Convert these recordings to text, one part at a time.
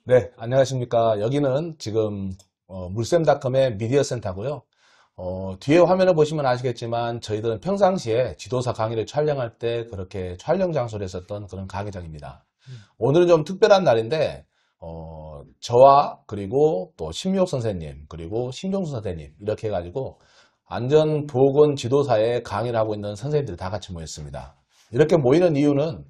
네, 안녕하십니까. 여기는 지금 물샘닷컴의 미디어 센터고요. 뒤에 화면을 보시면 아시겠지만 저희들은 평상시에 지도사 강의를 촬영할 때 그렇게 촬영 장소를 했었던 그런 강의장입니다. 오늘은 좀 특별한 날인데 저와 그리고 또 심미옥 선생님 그리고 신종수 선생님 이렇게 해가지고 안전보건 지도사의 강의를 하고 있는 선생님들이 다 같이 모였습니다. 이렇게 모이는 이유는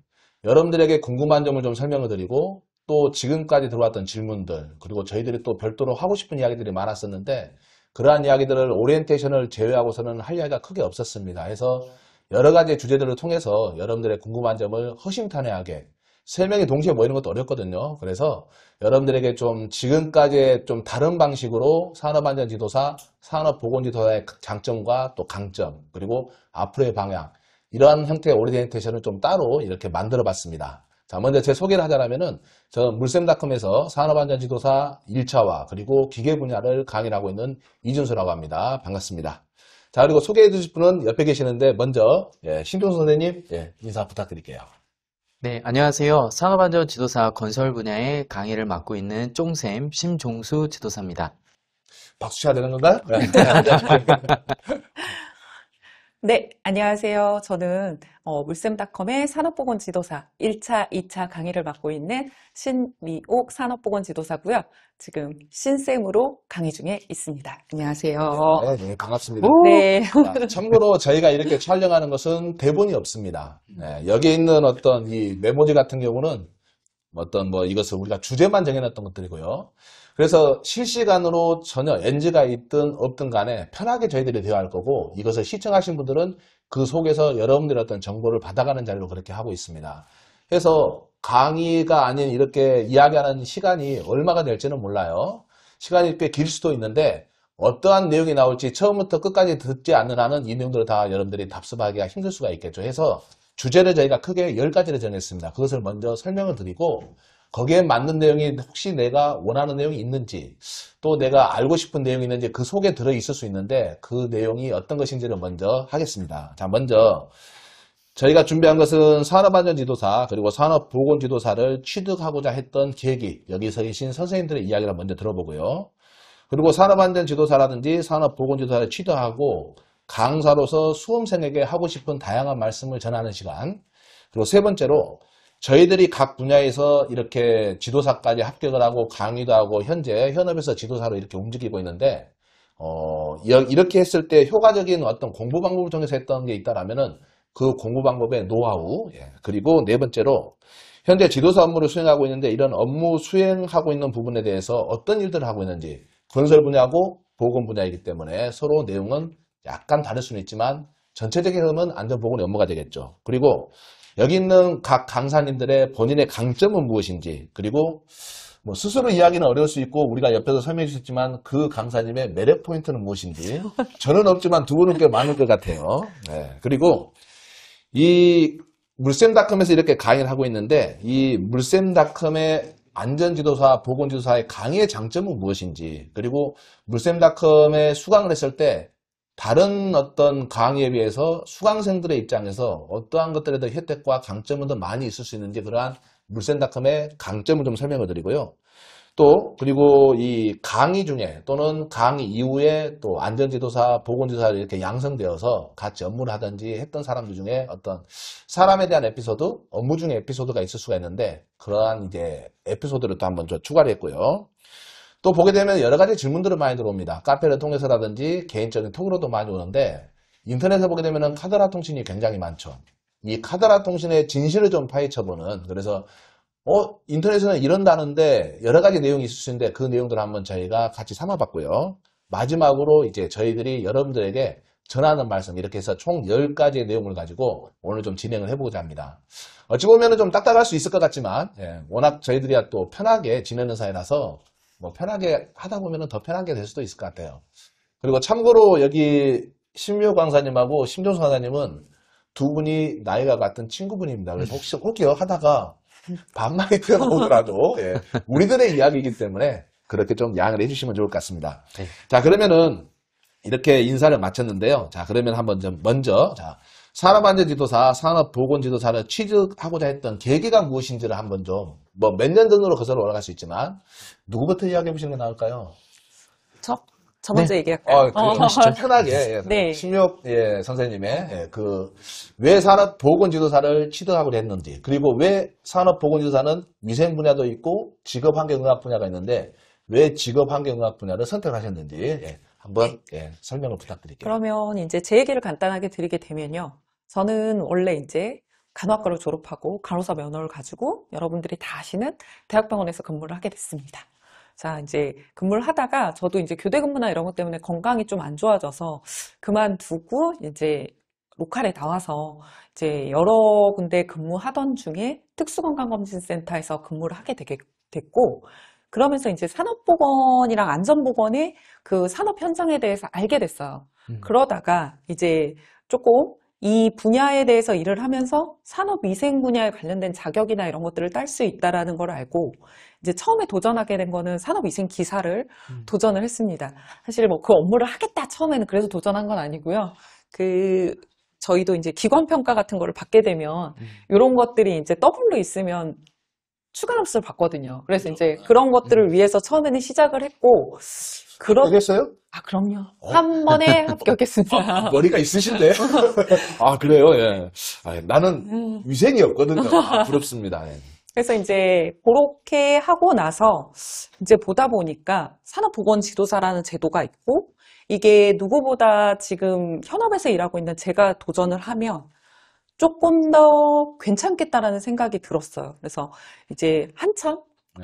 여러분들에게 궁금한 점을 좀 설명을 드리고 또 지금까지 들어왔던 질문들 그리고 저희들이 또 별도로 하고 싶은 이야기들이 많았었는데 그러한 이야기들을 오리엔테이션을 제외하고서는 할 이야기가 크게 없었습니다. 해서 여러 가지 주제들을 통해서 여러분들의 궁금한 점을 허심탄회하게 세 명이 동시에 모이는 것도 어렵거든요. 그래서 여러분들에게 좀 지금까지의 좀 다른 방식으로 산업안전지도사, 산업보건지도사의 장점과 또 강점 그리고 앞으로의 방향 이러한 형태의 오리엔테이션을 좀 따로 이렇게 만들어 봤습니다. 자, 먼저 제 소개를 하자면은 저는 물샘닷컴에서 산업안전지도사 1차와 그리고 기계 분야를 강의를 하고 있는 이준수라고 합니다. 반갑습니다. 자, 그리고 소개해 주실 분은 옆에 계시는데 먼저 신종수 선생님 인사 부탁드릴게요. 네, 안녕하세요. 산업안전 지도사 건설 분야의 강의를 맡고 있는 쫑쌤 심종수 지도사입니다. 박수 쳐야 되는 건가요? 네, 안녕하세요. 저는 물샘닷컴의 산업보건지도사 1차, 2차 강의를 맡고 있는 신미옥 산업보건지도사고요. 지금 신쌤으로 강의 중에 있습니다. 안녕하세요. 네, 반갑습니다. 네. 자, 참고로 저희가 이렇게 촬영하는 것은 대본이 없습니다. 여기 있는 어떤 이 메모지 같은 경우는 이것을 우리가 주제만 정해놨던 것들이고요. 그래서 실시간으로 전혀 NG가 있든 없든 간에 편하게 저희들이 대화할 거고 이것을 시청하신 분들은 그 속에서 여러분들의 어떤 정보를 받아가는 자리로 그렇게 하고 있습니다. 그래서 강의가 아닌 이렇게 이야기하는 시간이 얼마가 될지는 몰라요. 시간이 꽤 길 수도 있는데 어떠한 내용이 나올지 처음부터 끝까지 듣지 않는 한은 이 내용들을 다 여러분들이 답습하기가 힘들 수가 있겠죠. 해서 주제를 저희가 크게 10가지를 정했습니다. 그것을 먼저 설명을 드리고 거기에 맞는 내용이 혹시 내가 원하는 내용이 있는지 또 내가 알고 싶은 내용이 있는지 그 속에 들어있을 수 있는데 그 내용이 어떤 것인지를 먼저 하겠습니다. 자, 먼저 저희가 준비한 것은 산업안전지도사 그리고 산업보건지도사를 취득하고자 했던 계기 여기서 계신 선생님들의 이야기를 먼저 들어보고요. 그리고 산업안전지도사라든지 산업보건지도사를 취득하고 강사로서 수험생에게 하고 싶은 다양한 말씀을 전하는 시간 그리고 세 번째로 저희들이 각 분야에서 이렇게 지도사까지 합격을 하고 강의도 하고 현재 현업에서 지도사로 이렇게 움직이고 있는데 이렇게 했을 때 효과적인 어떤 공부 방법을 통해서 했던 게 있다라면은 그 공부 방법의 노하우 그리고 네 번째로 현재 지도사 업무를 수행하고 있는데 이런 업무 수행하고 있는 부분에 대해서 어떤 일들을 하고 있는지 건설 분야고 보건 분야이기 때문에 서로 내용은 약간 다를 수는 있지만 전체적인 흐름은 안전보건의 업무가 되겠죠. 그리고 여기 있는 각 강사님들의 본인의 강점은 무엇인지 그리고 스스로 이야기는 어려울 수 있고 우리가 옆에서 설명해 주셨지만 그 강사님의 매력 포인트는 무엇인지 저는 없지만 두 분은 꽤 많을 것 같아요. 그리고 이 물샘닷컴에서 이렇게 강의를 하고 있는데 이 물샘닷컴의 안전지도사, 보건지도사의 강의의 장점은 무엇인지 그리고 물샘닷컴에 수강을 했을 때 다른 어떤 강의에 비해서 수강생들의 입장에서 어떠한 것들에 대한 혜택과 강점은 더 많이 있을 수 있는지 그러한 물샘닷컴의 강점을 좀 설명을 드리고요. 또 그리고 이 강의 중에 또는 강의 이후에 또 안전지도사, 보건지도사를 이렇게 양성되어서 같이 업무를 하든지 했던 사람들 중에 어떤 사람에 대한 에피소드, 업무 중에 에피소드가 있을 수가 있는데 그러한 이제 에피소드를 또 한번 추가를 했고요. 또 보게 되면 여러 가지 질문들을 많이 들어옵니다. 카페를 통해서라든지 개인적인 톡으로도 많이 오는데 인터넷에 보게 되면 카더라 통신이 굉장히 많죠. 이 카더라 통신의 진실을 좀 파헤쳐보는 그래서 인터넷에는 이런다는데 여러 가지 내용이 있을 수 있는데 그 내용들을 한번 저희가 같이 삼아봤고요. 마지막으로 이제 저희들이 여러분들에게 전하는 말씀 이렇게 해서 총 10가지의 내용을 가지고 오늘 좀 진행을 해보고자 합니다. 어찌 보면 좀 딱딱할 수 있을 것 같지만 워낙 저희들이 또 편하게 지내는 사이라서 편하게 하다 보면 더 편하게 될 수도 있을 것 같아요. 그리고 참고로 여기 신묘 강사님하고 심종수 강사님은 두 분이 나이가 같은 친구분입니다. 그래서 혹시 하다가 반말이 튀어나오더라도 우리들의 이야기이기 때문에 그렇게 좀 양해를 해주시면 좋을 것 같습니다. 네. 자, 그러면은 이렇게 인사를 마쳤는데요. 자, 그러면 한번 먼저 산업안전지도사, 산업보건지도사를 취득하고자 했던 계기가 무엇인지를 한번 좀 뭐 몇 년 전으로 거슬러 올라갈 수 있지만 누구부터 이야기해 보시는 게 나을까요? 저 먼저 얘기할까요? 편하게 예, 네. 심혁 예, 선생님의 예, 왜 산업보건지도사를 취득하고 했는지 그리고 왜 산업보건지도사는 위생 분야도 있고 직업환경의학 분야가 있는데 왜 직업환경의학 분야를 선택하셨는지 예, 한번 예, 설명을 부탁드릴게요. 그러면 이제 제 얘기를 간단하게 드리게 되면요. 저는 원래 이제 간호학과를 졸업하고 간호사 면허를 가지고 여러분들이 다 아시는 대학병원에서 근무를 하게 됐습니다. 자, 이제 근무를 하다가 저도 이제 교대 근무나 이런 것 때문에 건강이 좀 안 좋아져서 그만두고 이제 로컬에 나와서 이제 여러 군데 근무하던 중에 특수건강검진센터에서 근무를 하게 됐고 그러면서 이제 산업보건이랑 안전보건의 그 산업 현장에 대해서 알게 됐어요. 그러다가 이제 조금 이 분야에 대해서 일을 하면서 산업위생 분야에 관련된 자격이나 이런 것들을 딸 수 있다라는 걸 알고 이제 처음에 도전하게 된 거는 산업위생 기사를 도전을 했습니다. 사실 뭐 그 업무를 하겠다 처음에는 그래서 도전한 건 아니고요. 저희도 이제 기관평가 같은 거를 받게 되면 이런 것들이 이제 더블로 있으면 추가 점수를 받거든요. 그래서 이제 그런 것들을 위해서 처음에는 시작을 했고 합격했어요? 그럼요. 한 번에 합격했습니다. 머리가 있으신데? 그래요? 예. 나는 위생이었거든요. 부럽습니다. 예. 그래서 이제 그렇게 하고 나서 이제 보다 보니까 산업보건지도사라는 제도가 있고 이게 누구보다 지금 현업에서 일하고 있는 제가 도전을 하면 조금 더 괜찮겠다라는 생각이 들었어요. 그래서 이제 한참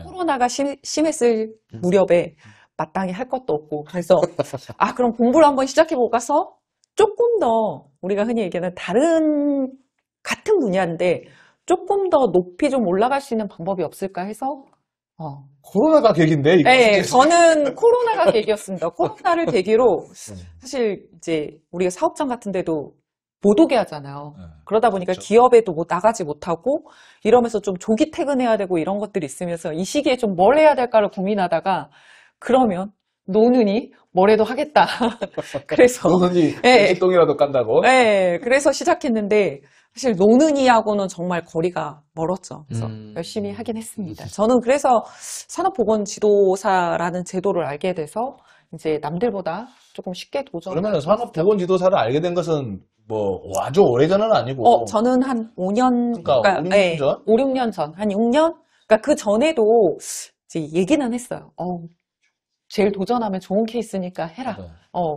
코로나가 심했을 무렵에 마땅히 할 것도 없고 그래서 그럼 공부를 한번 시작해볼까 해서 조금 더 우리가 흔히 얘기하는 같은 분야인데 조금 더 높이 좀 올라갈 수 있는 방법이 없을까 해서 코로나가 계기인데 이거 네, 저는 코로나가 계기였습니다. 코로나를 계기로 사실 이제 우리가 사업장 같은 데도 못 오게 하잖아요. 그러다 보니까 그렇죠. 기업에도 나가지 못하고 이러면서 좀 조기 퇴근해야 되고 이런 것들이 있으면서 이 시기에 좀 뭘 해야 될까를 고민하다가 그러면 노느니 뭐래도 하겠다. 그래서 노느니 네. 똥이라도 깐다고? 네, 그래서 시작했는데 사실 노느니하고는 정말 거리가 멀었죠. 그래서 열심히 하긴 했습니다. 저는 그래서 산업보건지도사라는 제도를 알게 돼서 이제 남들보다 조금 쉽게 도전. 그러면 산업보건지도사를 알게 된 것은 뭐 아주 오래전은 아니고 저는 한 5년, 그러니까 5, 6년 전? 5, 6년 전, 한 6년? 그러니까 그 전에도 이제 얘기는 했어요. 제일 도전하면 좋은 케이스니까 해라. 네.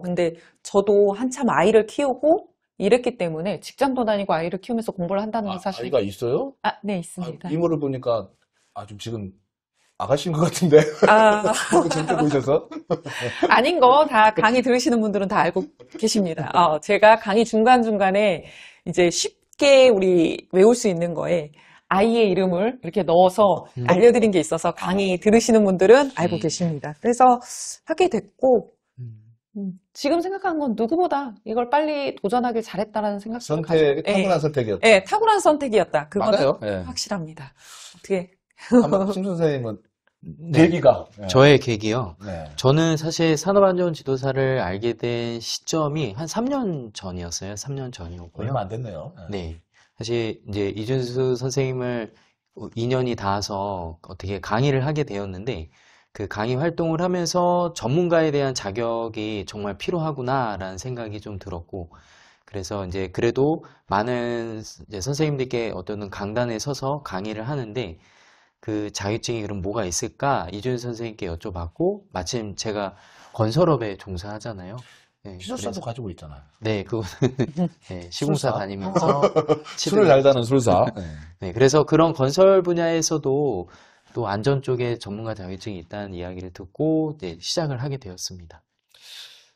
근데 저도 한참 아이를 키우고 이랬기 때문에 직장도 다니고 아이를 키우면서 공부를 한다는 건 사실. 아이가 있어요? 네, 있습니다. 이모를 보니까 좀 지금 아가씨인 것 같은데. 재밌게 보이셔서. 아닌 거 다 강의 들으시는 분들은 다 알고 계십니다. 제가 강의 중간중간에 이제 쉽게 우리 외울 수 있는 거에 아이의 이름을 이렇게 넣어서 알려드린 게 있어서 강의 들으시는 분들은 알고 계십니다. 그래서 하게 됐고, 지금 생각하는 건 누구보다 이걸 빨리 도전하길 잘했다라는 생각을 가지고. 탁월한 선택이었다. 네, 탁월한 선택이었다. 그거는 맞아요. 네. 확실합니다. 어떻게. 한번 심 선생님은 계기가. 저의 계기요. 네. 저는 사실 산업안전지도사를 알게 된 시점이 한 3년 전이었어요. 3년 전이었고요. 얼마 안 됐네요. 네. 사실 이제 이준수 선생님을 2년이 닿아서 어떻게 강의를 하게 되었는데 그 강의 활동을 하면서 전문가에 대한 자격이 정말 필요하구나라는 생각이 좀 들었고 그래서 이제 그래도 많은 이제 선생님들께 어떤 강단에 서서 강의를 하는데 그 자격증이 그럼 뭐가 있을까 이준수 선생님께 여쭤봤고 마침 제가 건설업에 종사하잖아요. 네, 기술사도 가지고 있잖아요. 네, 그거는 네, 시공사 술사? 다니면서 술을 잘 다는 술사. 네, 그래서 그런 건설 분야에서도 또 안전 쪽에 전문가 자격증이 있다는 이야기를 듣고 이제 시작을 하게 되었습니다.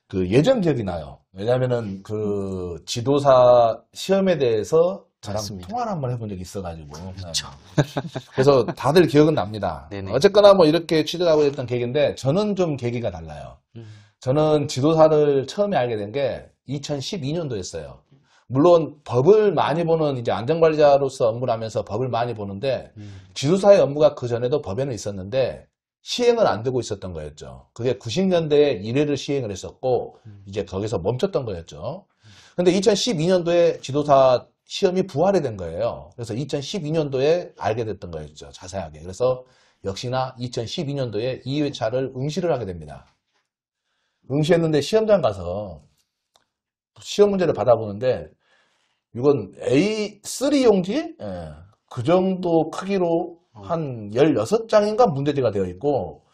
그 예전 기억이 나요. 왜냐면은 그 지도사 시험에 대해서 저랑 맞습니다. 통화를 한번 해본 적이 있어가지고. 그렇죠. 그래서 다들 기억은 납니다. 네네. 어쨌거나 뭐 이렇게 취득하고 했던 계기인데 저는 좀 계기가 달라요. 저는 지도사를 처음에 알게 된 게 2012년도였어요. 물론 법을 많이 보는 이제 안전관리자로서 업무를 하면서 법을 많이 보는데 지도사의 업무가 그 전에도 법에는 있었는데 시행을 안 되고 있었던 거였죠. 그게 90년대에 1회를 시행을 했었고 이제 거기서 멈췄던 거였죠. 근데 2012년도에 지도사 시험이 부활이 된 거예요. 그래서 2012년도에 알게 됐던 거였죠. 자세하게. 그래서 역시나 2012년도에 2회차를 응시를 하게 됩니다. 응시했는데 시험장 가서 시험 문제를 받아보는데 이건 A3 용지? 예, 그 정도 크기로 한 16장인가 문제지가 되어 있고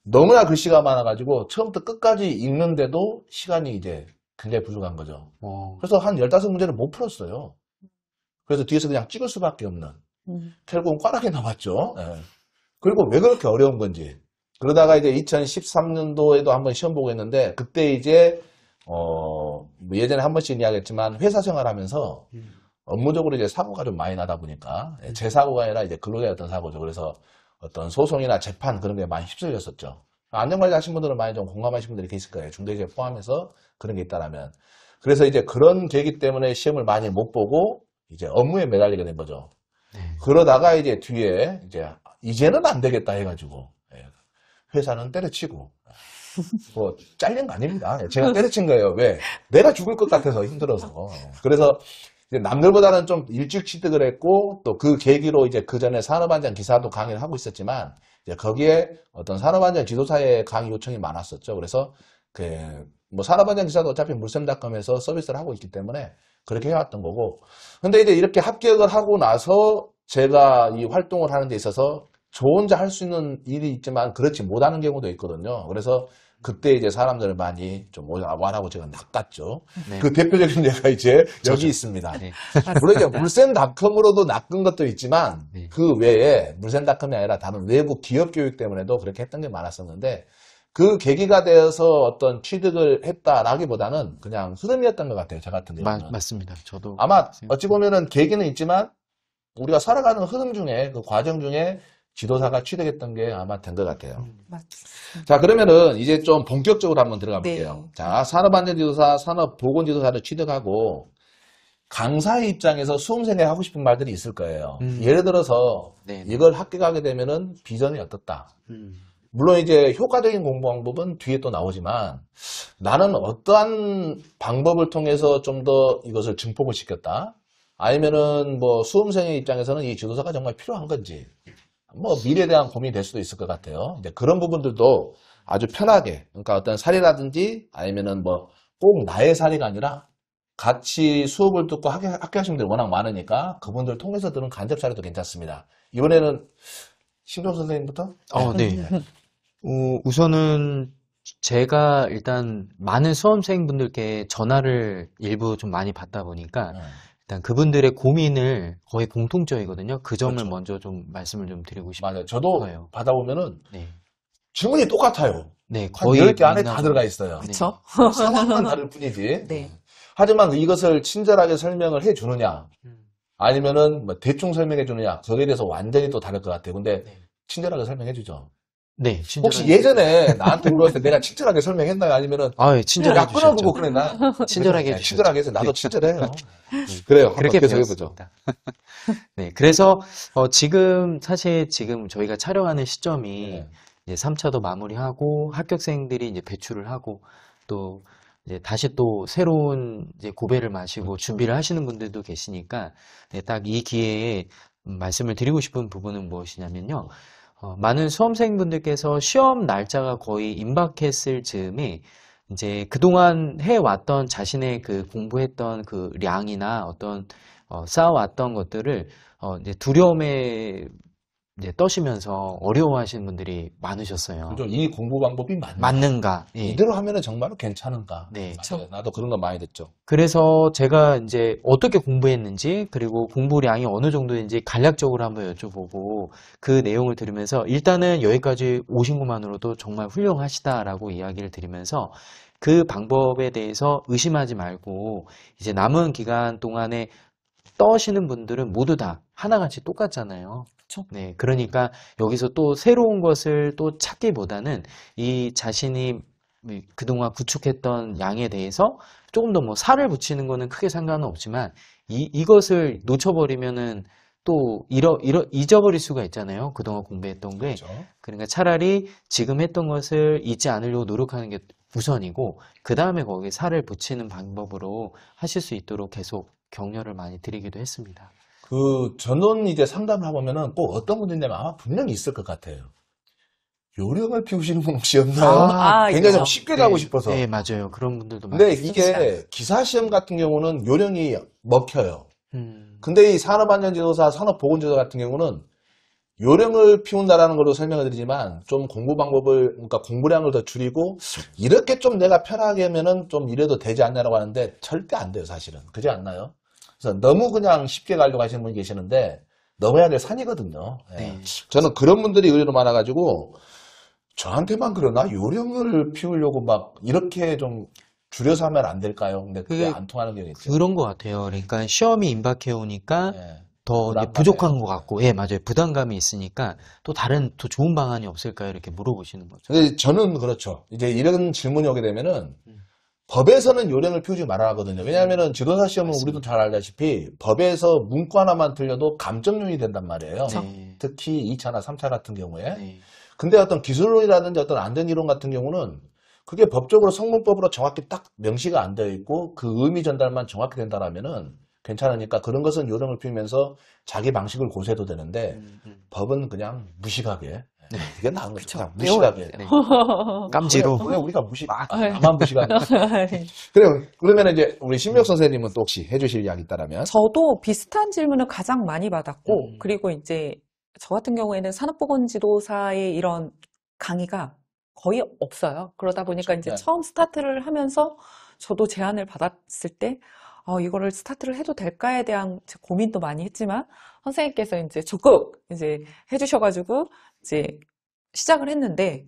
너무나 글씨가 많아가지고 처음부터 끝까지 읽는데도 시간이 이제 굉장히 부족한 거죠. 그래서 한 15문제를 못 풀었어요. 그래서 뒤에서 그냥 찍을 수밖에 없는. 결국은 꽈락이 나왔죠. 예. 그리고 왜 그렇게 어려운 건지. 그러다가 이제 2013년도에도 한번 시험 보고 했는데 그때 이제 뭐 예전에 한 번씩 이야기했지만 회사 생활하면서 업무적으로 이제 사고가 좀 많이 나다 보니까 제 사고가 아니라 이제 근로자의 어떤 사고죠. 그래서 어떤 소송이나 재판 그런 게 많이 휩쓸렸었죠. 안전관리 하신 분들은 많이 좀 공감하신 분들이 계실 거예요. 중대재해 포함해서 그런 게 있다라면. 그래서 이제 그런 계기 때문에 시험을 많이 못 보고 이제 업무에 매달리게 된 거죠. 그러다가 이제 뒤에 이제는 안 되겠다 해가지고 회사는 때려치고 뭐 잘린 거 아닙니다. 제가 때려친 거예요. 왜? 내가 죽을 것 같아서 힘들어서. 그래서 이제 남들보다는 좀 일찍 취득을 했고 또 그 계기로 이제 그 전에 산업안전 기사도 강의를 하고 있었지만 이제 거기에 어떤 산업안전 지도사의 강의 요청이 많았었죠. 그래서 뭐 산업안전 기사도 어차피 물샘닷컴에서 서비스를 하고 있기 때문에 그렇게 해왔던 거고. 근데 이제 이렇게 합격을 하고 나서 제가 이 활동을 하는 데 있어서 저 혼자 할 수 있는 일이 있지만 그렇지 못하는 경우도 있거든요. 그래서 그때 이제 사람들을 많이 좀 와라고 제가 낚았죠. 네. 그 대표적인 예가 이제 여기 있습니다. 네. 물론 이제 물샘닷컴으로도 낚은 것도 있지만 네. 그 외에 물샘닷컴이 아니라 다른 외부 기업 교육 때문에도 그렇게 했던 게 많았었는데 그 계기가 되어서 어떤 취득을 했다라기보다는 그냥 흐름이었던 것 같아요. 저 같은 경우는. 맞습니다. 저도 아마 어찌 보면은 계기는 있지만 우리가 살아가는 흐름 중에 그 과정 중에 지도사가 취득했던 게 아마 된 것 같아요. 맞습니다. 자, 그러면은 이제 좀 본격적으로 한번 들어가 볼게요. 네. 자, 산업안전지도사, 산업보건지도사를 취득하고 강사의 입장에서 수험생이 하고 싶은 말들이 있을 거예요. 예를 들어서 네. 이걸 합격하게 되면은 비전이 어떻다. 음. 물론 이제 효과적인 공부 방법은 뒤에 또 나오지만 나는 어떠한 방법을 통해서 좀 더 이것을 증폭을 시켰다. 아니면은 뭐 수험생의 입장에서는 이 지도사가 정말 필요한 건지 뭐 미래에 대한 고민이 될 수도 있을 것 같아요. 이제 그런 부분들도 아주 편하게 그러니까 어떤 사례라든지 아니면은 뭐 꼭 나의 사례가 아니라 같이 수업을 듣고 합격하신 분들이 워낙 많으니까 그분들 통해서 들은 간접 사례도 괜찮습니다. 이번에는 신동 선생님부터? 네. 우선은 제가 일단 많은 수험생분들께 전화를 일부 좀 많이 받다 보니까 일단 그분들의 고민을 거의 공통적이거든요. 그 점을 그렇죠. 먼저 좀 말씀을 좀 드리고 맞아요. 저도 싶어요. 받아보면은 네. 질문이 똑같아요. 네, 한 거의 10개 안에 다 만나죠. 들어가 있어요. 그렇죠? 상황만 다를 뿐이지. 네. 하지만 이것을 친절하게 설명을 해주느냐 음. 아니면은 뭐 대충 설명해 주느냐 거기에 대해서 완전히 또 다를 것 같아요. 근데 네. 친절하게 설명해 주죠. 네, 혹시 친절하게. 예전에 나한테 물었을 때 내가 친절하게 설명했나요? 아니면은 예, 친절하게 야 끊어보고 주셨죠. 그랬나? 친절하게 네, 해주셨죠. 친절하게 해서 나도 친절해요. 그래요. 한번 그렇게 계속 해보죠. 배웠습니다. 네, 그래서 사실 지금 저희가 촬영하는 시점이 네. 이제 3차도 마무리하고 합격생들이 이제 배출을 하고 또 이제 다시 또 새로운 이제 고배를 마시고 준비를 하시는 분들도 계시니까 네, 딱 이 기회에 말씀을 드리고 싶은 부분은 무엇이냐면요. 많은 수험생분들께서 시험 날짜가 거의 임박했을 즈음에 이제 그동안 해왔던 자신의 그 공부했던 그 량이나 어떤 쌓아왔던 것들을 이제 두려움에 이제 떠시면서 어려워하시는 분들이 많으셨어요. 그죠? 이 공부 방법이 맞는가? 예. 이대로 하면은 정말로 괜찮은가? 네. 맞아요. 나도 그런 거 많이 듣죠. 그래서 제가 이제 어떻게 공부했는지 그리고 공부량이 어느 정도인지 간략적으로 한번 여쭤보고 그 내용을 들으면서 일단은 여기까지 오신 것만으로도 정말 훌륭하시다라고 이야기를 드리면서 그 방법에 대해서 의심하지 말고 이제 남은 기간 동안에 떠시는 분들은 모두 다 하나같이 똑같잖아요. 그쵸. 네, 그러니까 여기서 또 새로운 것을 또 찾기보다는 이 자신이 그동안 구축했던 양에 대해서 조금 더 뭐 살을 붙이는 거는 크게 상관은 없지만 이것을 놓쳐버리면은 또 잊어버릴 수가 있잖아요. 그동안 공부했던 게. 그렇죠. 그러니까 차라리 지금 했던 것을 잊지 않으려고 노력하는 게 우선이고 그 다음에 거기에 살을 붙이는 방법으로 하실 수 있도록 계속 격려를 많이 드리기도 했습니다. 그 전원 이제 상담을 해보면은 꼭 어떤 분들이냐면 아마 분명히 있을 것 같아요. 요령을 피우시는 분 혹시 없나요? 아, 굉장히 좀 있죠. 쉽게 가고 싶어서. 네, 맞아요. 그런 분들도 많이 근데 있어요. 이게 기사 시험 같은 경우는 요령이 먹혀요. 음, 근데 이 산업안전지도사, 산업보건지도사 같은 경우는 요령을 피운다라는 걸로 설명을 드리지만 좀 공부 방법을, 그러니까 공부량을 더 줄이고 이렇게 좀 내가 편하게 하면은 좀 이래도 되지 않냐라고 하는데 절대 안 돼요, 사실은. 그렇지 않나요? 그래서 너무 그냥 쉽게 가려고 하시는 분이 계시는데 넘어야 될 산이거든요. 예. 네. 저는 그런 분들이 의외로 많아가지고 저한테만 그러나 요령을 피우려고 막 이렇게 좀 줄여서 하면 안 될까요? 근데 그게 그게 안 통하는 경우가 있죠. 그런 것 같아요. 그러니까 시험이 임박해 오니까 예. 더 이제 부담감이 부족한 것 같고, 예, 맞아요. 부담감이 있으니까 또 다른 더 좋은 방안이 없을까요? 이렇게 물어보시는 거죠. 근데 저는 그렇죠. 이제 이런 질문이 오게 되면은 법에서는 요령을 피우지 말아야 하거든요. 왜냐하면은 지도사 시험은 우리도 잘 알다시피 법에서 문구 하나만 틀려도 감점용이 된단 말이에요. 네. 특히 2차나 3차 같은 경우에. 네. 근데 어떤 기술론이라든지 어떤 안전 이론 같은 경우는 그게 법적으로 성문법으로 정확히 딱 명시가 안 되어 있고 그 의미 전달만 정확히 된다라면은 괜찮으니까 그런 것은 요령을 피우면서 자기 방식을 고수해도 되는데 법은 그냥 무식하게. 그게 나은 거죠. 그쵸. 그냥 무식하게. 네. 깜지로. 왜 우리가 막 아유. 나만 무식하게. 그래요. 그러면 이제 우리 신명 선생님은 또 혹시 해주실 이야기 있다라면? 저도 비슷한 질문을 가장 많이 받았고, 음. 그리고 이제 저 같은 경우에는 산업보건지도사의 이런 강의가 거의 없어요. 그러다 보니까 이제 네. 처음 스타트를 하면서 저도 제안을 받았을 때, 이거를 스타트를 해도 될까에 대한 제 고민도 많이 했지만, 선생님께서 이제 적극 이제 해주셔가지고, 이제 시작을 했는데,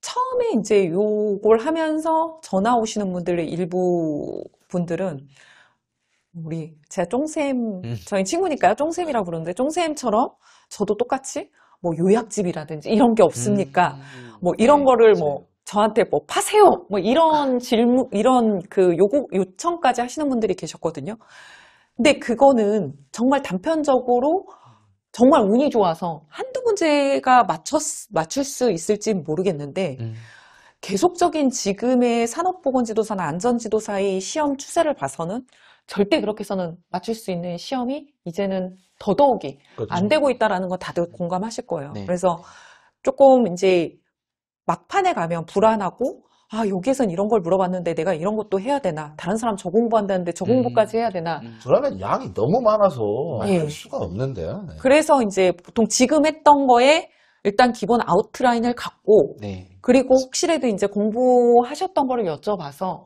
처음에 이제 요걸 하면서 전화 오시는 분들의 일부 분들은 제가 쫑쌤, 저희 친구니까요. 쫑쌤이라고 부르는데, 쫑쌤처럼 저도 똑같이 뭐 요약집이라든지 이런 게 없습니까? 뭐 이런 네, 거를 맞아요. 뭐 저한테 뭐 파세요! 뭐 이런 질문, 이런 그 요청까지 하시는 분들이 계셨거든요. 근데 그거는 정말 단편적으로 정말 운이 좋아서 한두 문제가 맞출 수 있을지 모르겠는데, 계속적인 지금의 산업보건지도사나 안전지도사의 시험 추세를 봐서는 절대 그렇게 해서는 맞출 수 있는 시험이 이제는 더더욱이 그렇죠. 안 되고 있다라는 거 다들 공감하실 거예요. 네. 그래서 조금 이제 막판에 가면 불안하고, 여기에선 이런 걸 물어봤는데 내가 이런 것도 해야 되나? 다른 사람 저 공부한다는데 저 공부까지 해야 되나? 그러면 양이 너무 많아서 네. 할 수가 없는데요. 네. 그래서 이제 보통 지금 했던 거에 일단 기본 아웃라인을 갖고, 네. 그리고 혹시라도 이제 공부하셨던 거를 여쭤봐서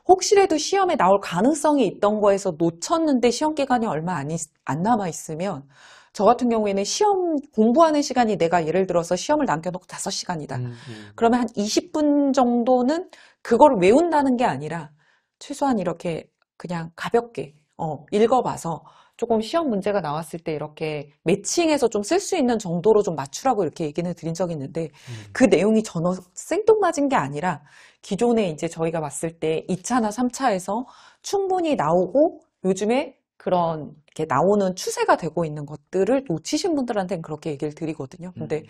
혹시라도 시험에 나올 가능성이 있던 거에서 놓쳤는데 시험 기간이 얼마 안 남아 있으면 저 같은 경우에는 시험 공부하는 시간이 내가 예를 들어서 시험을 남겨놓고 5시간이다. 그러면 한 20분 정도는 그걸 외운다는 게 아니라 최소한 이렇게 그냥 가볍게 읽어봐서 조금 시험 문제가 나왔을 때 이렇게 매칭해서 좀 쓸 수 있는 정도로 좀 맞추라고 이렇게 얘기는 드린 적이 있는데 그 내용이 전혀 생뚱맞은 게 아니라 기존에 이제 저희가 봤을 때 2차나 3차에서 충분히 나오고 요즘에 그런 이렇게 나오는 추세가 되고 있는 것들을 놓치신 분들한테는 그렇게 얘기를 드리거든요. 근데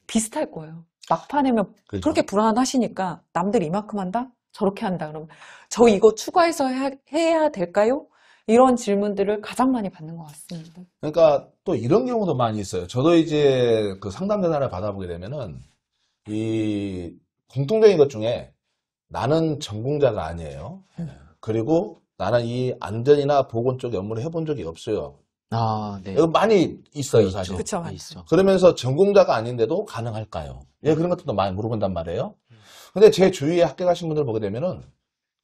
비슷할 거예요. 막판에면 그렇죠. 그렇게 불안하시니까 남들 이만큼 한다? 저렇게 한다. 그러면 저 이거 추가해서 해야 될까요? 이런 질문들을 가장 많이 받는 것 같습니다. 그러니까 또 이런 경우도 많이 있어요. 저도 이제 그 상담 전화를 받아보게 되면은 이 공통적인 것 중에 나는 전공자가 아니에요. 그리고 나는 이 안전이나 보건 쪽 업무를 해본 적이 없어요. 아, 네. 이거 많이 있어요, 사실. 그쵸, 네, 있어. 그러면서 전공자가 아닌데도 가능할까요? 예, 그런 것들도 많이 물어본단 말이에요. 근데 제 주위에 학교 가신 분들 보게 되면은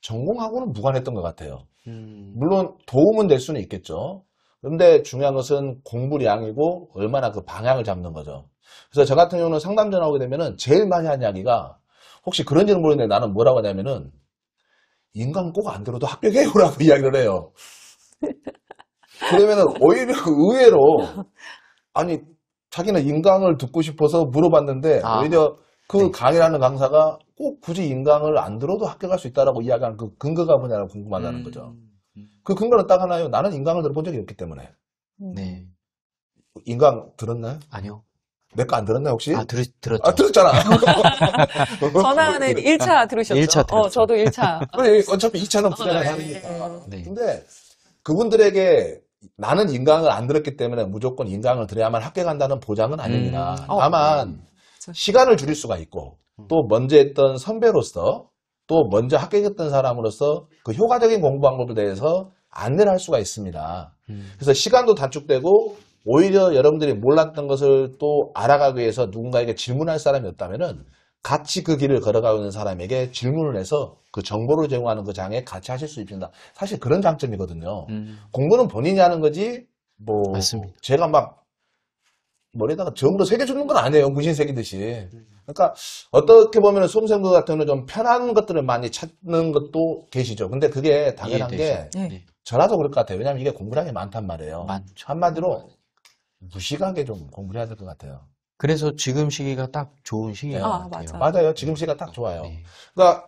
전공하고는 무관했던 것 같아요. 물론 도움은 될 수는 있겠죠. 그런데 중요한 것은 공부량이고 얼마나 그 방향을 잡는 거죠. 그래서 저 같은 경우는 상담 전화 오게 되면은 제일 많이 하는 이야기가 혹시 그런지는 모르겠는데 나는 뭐라고 하냐면은 인강 꼭 안 들어도 합격해요라고 이야기를 해요. 그러면은 오히려 의외로 아니 자기는 인강을 듣고 싶어서 물어봤는데 오히려 그 강의라는 강사가 꼭 굳이 인강을 안 들어도 합격할 수 있다라고 이야기하는 그 근거가 뭐냐고 궁금하다는 거죠. 그 근거는 딱 하나요. 나는 인강을 들어본 적이 없기 때문에. 네. 인강 들었나요? 아니요. 내 거 안 들었나요 혹시? 들었죠. 아, 들었잖아. 전화는 1차 들으셨죠? 1차 들었죠. 저도 1차. 그래, 어차피 2차는 부자가 하니까. 네. 근데 그분들에게 나는 인강을 안 들었기 때문에 무조건 인강을 들어야만 합격한다는 보장은 아닙니다. 다만 시간을 줄일 수가 있고 또 먼저 했던 선배로서 또 먼저 합격했던 사람으로서 그 효과적인 공부 방법에 대해서 안내를 할 수가 있습니다. 그래서 시간도 단축되고 오히려 여러분들이 몰랐던 것을 또 알아가기 위해서 누군가에게 질문할 사람이 없다면은 같이 그 길을 걸어가고 있는 사람에게 질문을 해서 그 정보를 제공하는 그 장에 같이 하실 수 있습니다. 사실 그런 장점이거든요. 공부는 본인이 하는 거지, 뭐, 맞습니다. 제가 막 머리에다가 점으로 새겨주는 건 아니에요. 무신 새기듯이. 그러니까 어떻게 보면 수험생들 같은 경우는 좀 편한 것들을 많이 찾는 것도 계시죠. 근데 그게 당연한 게 네. 네. 저라도 그럴 것 같아요. 왜냐하면 이게 공부량이 많단 말이에요. 많죠. 한마디로 무식하게 좀 공부를 해야 될 것 같아요. 그래서 지금 시기가 딱 좋은 시기인 것 아, 같아요. 맞아요. 지금 시기가 딱 좋아요. 네. 그러니까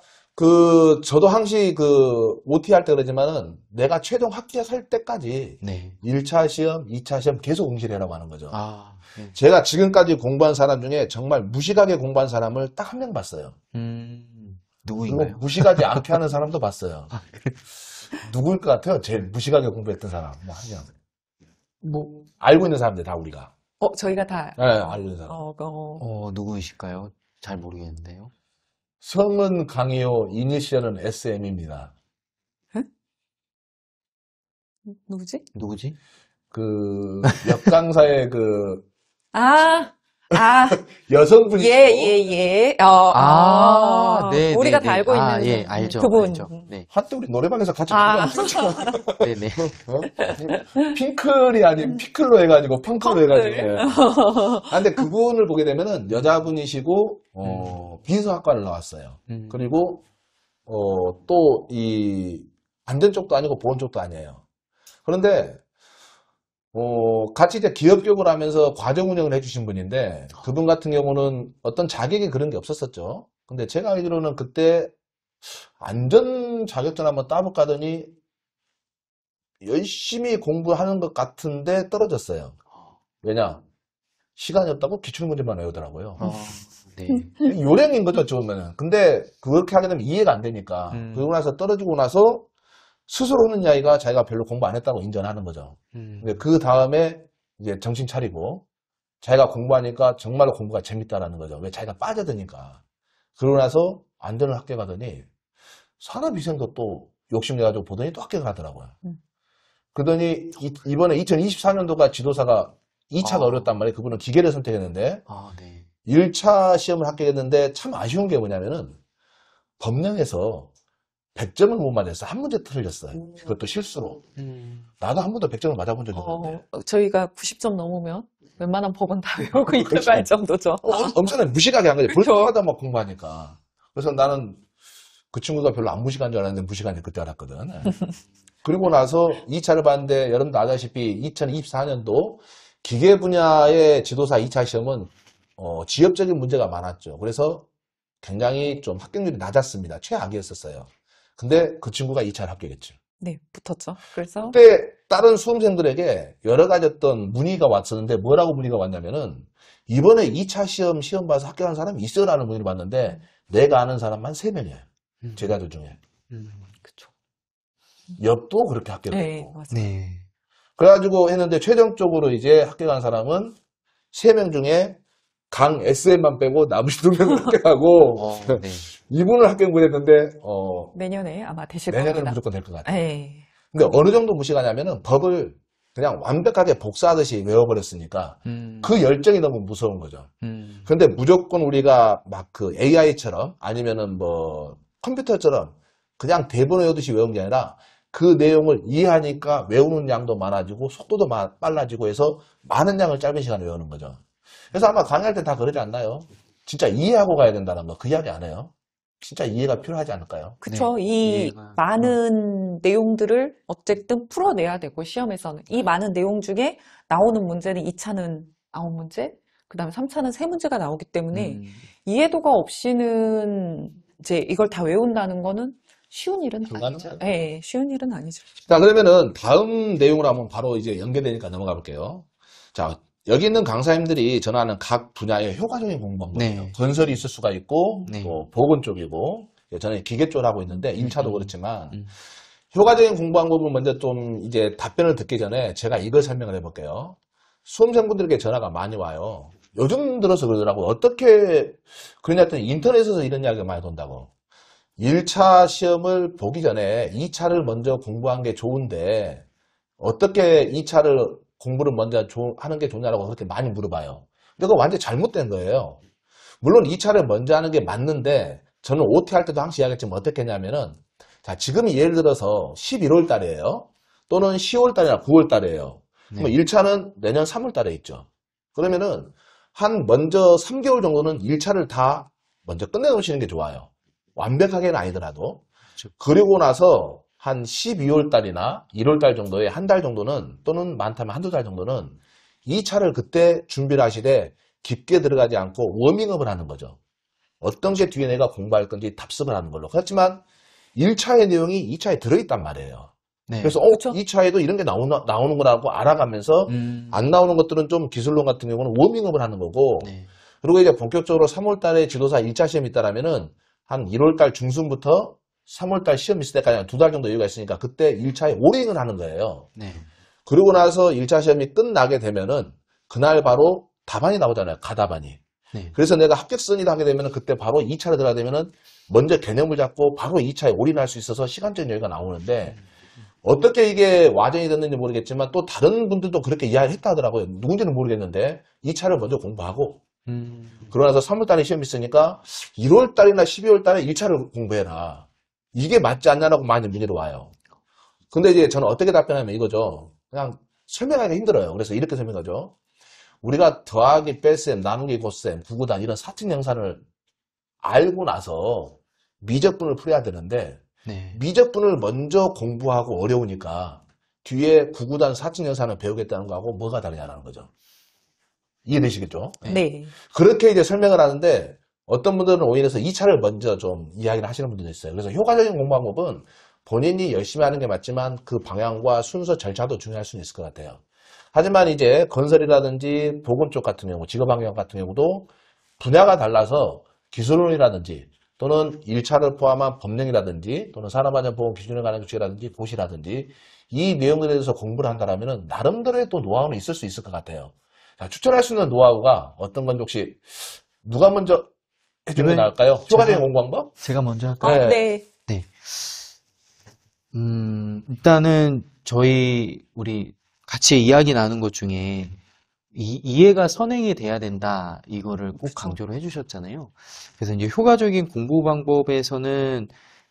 저도 항시 OT 할 때 그러지만은 내가 최종 합격할 때까지 네. 1차 시험, 2차 시험 계속 응시하라고 하는 거죠. 아, 네. 제가 지금까지 공부한 사람 중에 정말 무식하게 공부한 사람을 딱 한 명 봤어요. 그리고 누구인가요? 무식하지 않게 하는 사람도 봤어요. 누구일 것 같아요? 제일 무식하게 공부했던 사람. 뭐 한 명. 뭐 알고 있는 사람들 다 우리가. 저희가 다, 네, 알고 있는 사람. 누구이실까요? 잘 모르겠는데요. 성은 강희호, 이니시얼은 SM입니다. 누구지? 누구지? 역강사의 여성분이 예. 네, 우리가 네, 다 네. 알고 있는 예, 알죠. 그분. 알죠. 네. 한때 우리 노래방에서 같이 아. 불렀었죠. 네, 네. 핑클이 아닌 피클로 해가지고 펑크로 해가지고. 펑클. 예. 근데 그분을 보게 되면은 여자분이시고 비서학과를 나왔어요. 그리고 또 이 안전 쪽도 아니고 보건 쪽도 아니에요. 그런데 같이 이제 기업 교육을 하면서 과정 운영을 해주신 분인데 그분 같은 경우는 어떤 자격이 그런 게 없었었죠. 근데 제가 알기로는 그때 안전 자격증 한번 따볼까 하더니 열심히 공부하는 것 같은데 떨어졌어요. 왜냐? 시간이 없다고 기출문제만 외우더라고요. 네. 요령인 거죠, 처음에는. 근데 그렇게 하게 되면 이해가 안 되니까. 그러고 나서 떨어지고 나서 스스로 하는 이야기가 자기가 별로 공부 안 했다고 인정하는 거죠. 근데 그 다음에 이제 정신 차리고 자기가 공부하니까 정말로 공부가 재밌다라는 거죠. 왜 자기가 빠져드니까. 그러고 나서 안전을 합격하더니 산업위생도 또 욕심내가지고 보더니 또 합격을 하더라고요. 그러더니 이번에 2024년도가 지도사가 2차가 어렵단 말이에요. 그분은 기계를 선택했는데 네. 1차 시험을 합격했는데 참 아쉬운 게 뭐냐면은 법령에서 100점을 못 맞았어요. 한 문제 틀렸어요. 그것도 실수로. 나도 한 번도 100점을 맞아본 적이 없는데. 저희가 90점 넘으면 웬만한 법은 다 외우고 있다고 할 정도죠. 엄청나게 무식하게 한 거죠. 볼 그쵸. 때마다 막 공부하니까. 그래서 나는 그 친구가 별로 안 무식한 줄 알았는데 무식한 줄 그때 알았거든. 그리고 나서 2차를 봤는데 여러분도 아다시피 2024년도 기계 분야의 지도사 2차 시험은 지엽적인 문제가 많았죠. 그래서 굉장히 좀 합격률이 낮았습니다. 최악이었었어요. 근데 그 친구가 2차를 합격했죠. 네, 붙었죠. 그래서 그때 다른 수험생들에게 여러 가지 어떤 문의가 왔었는데 뭐라고 문의가 왔냐면은 이번에 2차 시험 봐서 합격한 사람이 있어라는 문의를 받는데 내가 아는 사람만 3명이에요. 제자들 중에. 그쵸. 옆도 그렇게 합격했고. 네, 맞아요. 네. 그래가지고 했는데 최종적으로 이제 합격한 사람은 3명 중에 강 SM만 빼고 나머지 2명을 합격하고 네. 이분을 합격 못했는데 내년에 아마 되실 내년에는 겁니다. 무조건 될 것 같아요. 네. 근데 어느 정도 무식하냐면은 법을 그냥 완벽하게 복사하듯이 외워버렸으니까 그 열정이 너무 무서운 거죠. 근데 무조건 우리가 막 그 AI처럼 아니면은 뭐 컴퓨터처럼 그냥 대본 외우듯이 외운 게 아니라 그 내용을 이해하니까 외우는 양도 많아지고 속도도 빨라지고 해서 많은 양을 짧은 시간에 외우는 거죠. 그래서 아마 강의할 때 다 그러지 않나요? 진짜 이해하고 가야 된다는 거 그 이야기 안 해요? 진짜 이해가 필요하지 않을까요? 그쵸. 네, 이 이해가- 많은 내용들을 어쨌든 풀어내야 되고, 시험에서는. 이 많은 내용 중에 나오는 문제는 2차는 9문제, 그 다음에 3차는 3문제가 나오기 때문에 이해도가 없이는 이제 이걸 다 외운다는 거는 쉬운 일은 아니죠. 불가능하죠. 네, 쉬운 일은 아니죠. 자, 그러면은 다음 내용으로 한번 바로 이제 연계되니까 넘어가 볼게요. 자, 여기 있는 강사님들이 전하는 각 분야의 효과적인 공부 방법이에요. 네. 건설이 있을 수가 있고, 네. 또 보건 쪽이고, 저는 기계 쪽을 하고 있는데, 1차도 그렇지만, 효과적인 공부 방법을 먼저 좀 이제 답변을 듣기 전에 제가 이걸 설명을 해볼게요. 수험생분들에게 전화가 많이 와요. 요즘 들어서 그러더라고요. 어떻게 그러냐 했더니 인터넷에서 이런 이야기가 많이 돈다고. 1차 시험을 보기 전에 2차를 먼저 공부한 게 좋은데 어떻게 2차를 공부를 먼저 하는 게 좋냐라고 그렇게 많이 물어봐요. 근데 그거 완전히 잘못된 거예요. 물론 2차를 먼저 하는 게 맞는데 저는 OT 할 때도 항상 이야기했지만 어떻게 했냐면은 자, 지금이 예를 들어서 11월 달이에요. 또는 10월 달이나 9월 달이에요. 그럼 1차는 내년 3월 달에 있죠. 그러면은 먼저 3개월 정도는 1차를 다 먼저 끝내놓으시는 게 좋아요. 완벽하게는 아니더라도. 그리고 나서 한 12월 달이나 1월 달 정도에 한 달 정도는 또는 많다면 한두 달 정도는 2차를 그때 준비를 하시되 깊게 들어가지 않고 워밍업을 하는 거죠. 어떤 게 뒤에 내가 공부할 건지 답습을 하는 걸로. 그렇지만 1차의 내용이 2차에 들어있단 말이에요. 네. 그래서 그쵸? 2차에도 이런 게 나오는 거라고 알아가면서 안 나오는 것들은 좀 기술론 같은 경우는 워밍업을 하는 거고 네. 그리고 이제 본격적으로 3월 달에 지도사 1차 시험이 있다라면은 한 1월 달 중순부터 3월 달 시험 있을 때까지 한 2달 정도 여유가 있으니까 그때 1차에 오링을 하는 거예요. 네. 그리고 나서 1차 시험이 끝나게 되면은 그날 바로 답안이 나오잖아요. 가답안이. 네. 그래서 내가 합격선이다 하게 되면은 그때 바로 2차로 들어가게 되면은 먼저 개념을 잡고 바로 2차에 올인할 수 있어서 시간적인 여유가 나오는데 어떻게 이게 와전이 됐는지 모르겠지만 또 다른 분들도 그렇게 이야기를 했다 하더라고요. 누군지는 모르겠는데 2차를 먼저 공부하고 그러고 나서 3월 달에 시험이 있으니까 1월 달이나 12월 달에 1차를 공부해라. 이게 맞지 않냐라고 많이 문의를 와요. 근데 이제 저는 어떻게 답변하면 이거죠. 그냥 설명하기가 힘들어요. 그래서 이렇게 설명하죠. 우리가 더하기, 뺄셈, 나누기, 곱셈, 구구단 이런 사칙 영산을 알고 나서 미적분을 풀어야 되는데 네. 미적분을 먼저 공부하고 어려우니까 뒤에 구구단 사칙 영산을 배우겠다는 거하고 뭐가 다르냐라는 거죠. 이해되시겠죠? 네. 그렇게 이제 설명을 하는데 어떤 분들은 오히려 2차를 먼저 좀 이야기를 하시는 분들도 있어요. 그래서 효과적인 공부 방법은 본인이 열심히 하는 게 맞지만 그 방향과 순서 절차도 중요할 수는 있을 것 같아요. 하지만 이제 건설이라든지 보건 쪽 같은 경우, 직업환경 같은 경우도 분야가 달라서 기술론이라든지 또는 1차를 포함한 법령이라든지 또는 산업안전보건 기준에 관한 규칙이라든지 고시라든지 이 내용에 대해서 공부를 한다면 나름대로의 또 노하우는 있을 수 있을 것 같아요. 자, 추천할 수 있는 노하우가 어떤 건지 혹시 누가 먼저 해주는 게 네. 나을까요? 효과적인 제가- 공부 방법? 제가 먼저 할까요? 네. 네. 일단은 우리 같이 이야기 나눈 것 중에 이해가 선행이 돼야 된다. 이거를 꼭 강조를 해주셨잖아요. 그래서 이제 효과적인 공부 방법에서는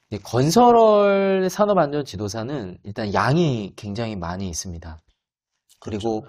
이제 건설 산업안전 지도사는 일단 양이 굉장히 많이 있습니다. 그리고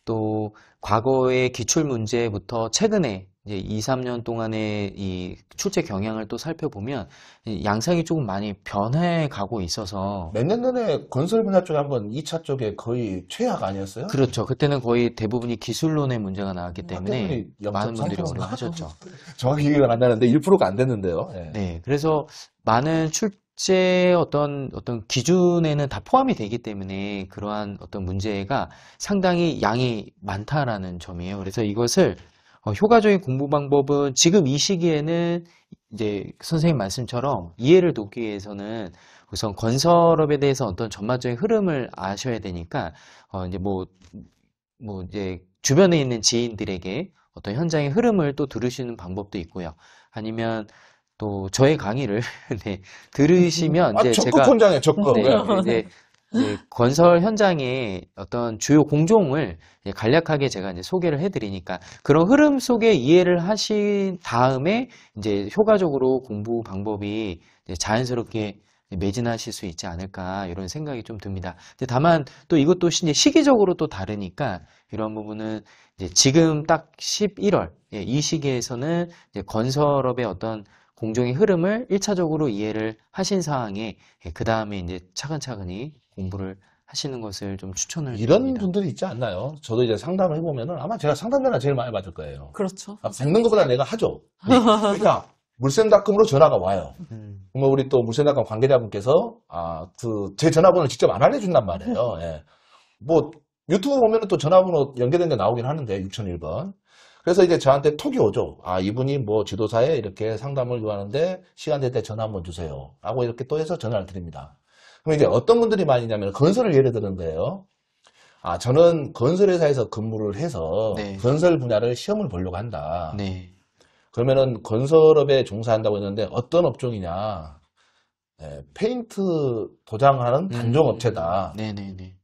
또 과거의 기출 문제부터 최근에 이제 2, 3년 동안의 이 출제 경향을 또 살펴보면 이 양상이 조금 많이 변해 가고 있어서 몇 년 전에 건설 분야 쪽에 한번 2차 쪽에 거의 최악 아니었어요? 그렇죠. 그때는 거의 대부분이 기술론의 문제가 나왔기 때문에 학교들이 많은 분들이 0.3% 어려워하셨죠. 정확히 기억은 안 나는데 1%가 안 됐는데요. 예. 네, 그래서 많은 출제 어떤 기준에는 다 포함이 되기 때문에 그러한 어떤 문제가 상당히 양이 많다라는 점이에요. 그래서 이것을 효과적인 공부 방법은 지금 이 시기에는 이제 선생님 말씀처럼 이해를 돕기 위해서는 우선 건설업에 대해서 어떤 전반적인 흐름을 아셔야 되니까 이제 뭐 이제 주변에 있는 지인들에게 어떤 현장의 흐름을 또 들으시는 방법도 있고요. 아니면 또 저의 강의를 네, 들으시면 이제 적극 제가 혼장해, 적극. 네, 예. 이제 건설 현장의 어떤 주요 공종을 이제 간략하게 제가 이제 소개를 해드리니까 그런 흐름 속에 이해를 하신 다음에 이제 효과적으로 공부 방법이 이제 자연스럽게 매진하실 수 있지 않을까 이런 생각이 좀 듭니다. 근데 다만 또 이것도 이제 시기적으로 또 다르니까 이런 부분은 이제 지금 딱 11월 이 시기에서는 이제 건설업의 어떤 공정의 흐름을 1차적으로 이해를 하신 상황에 그 다음에 이제 차근차근히 공부를 하시는 것을 좀 추천을 이런 드립니다. 분들이 있지 않나요? 저도 이제 상담을 해보면은 아마 제가 상담자가 제일 많이 받을 거예요. 그렇죠. 받는 것보다 내가 하죠. 그러니까 물샘닷컴으로 전화가 와요. 그러면 우리 또 물샘닷컴 관계자분께서 제 전화번호를 직접 안 알려준단 말이에요. 예. 뭐 유튜브 보면은 또 전화번호 연계된 게 나오긴 하는데 6001번. 그래서 이제 저한테 톡이 오죠. 이분이 뭐 지도사에 이렇게 상담을 요하는데 시간 될 때 전화 한번 주세요. 라고 이렇게 또 해서 전화를 드립니다. 그럼 이제 어떤 분들이 많이 있냐면 건설을 예를 드는 거예요. 아, 저는 건설회사에서 근무를 해서 네. 건설 분야를 시험을 보려고 한다. 네. 그러면은 건설업에 종사한다고 했는데 어떤 업종이냐? 페인트 도장하는 단종 업체다. 네네네.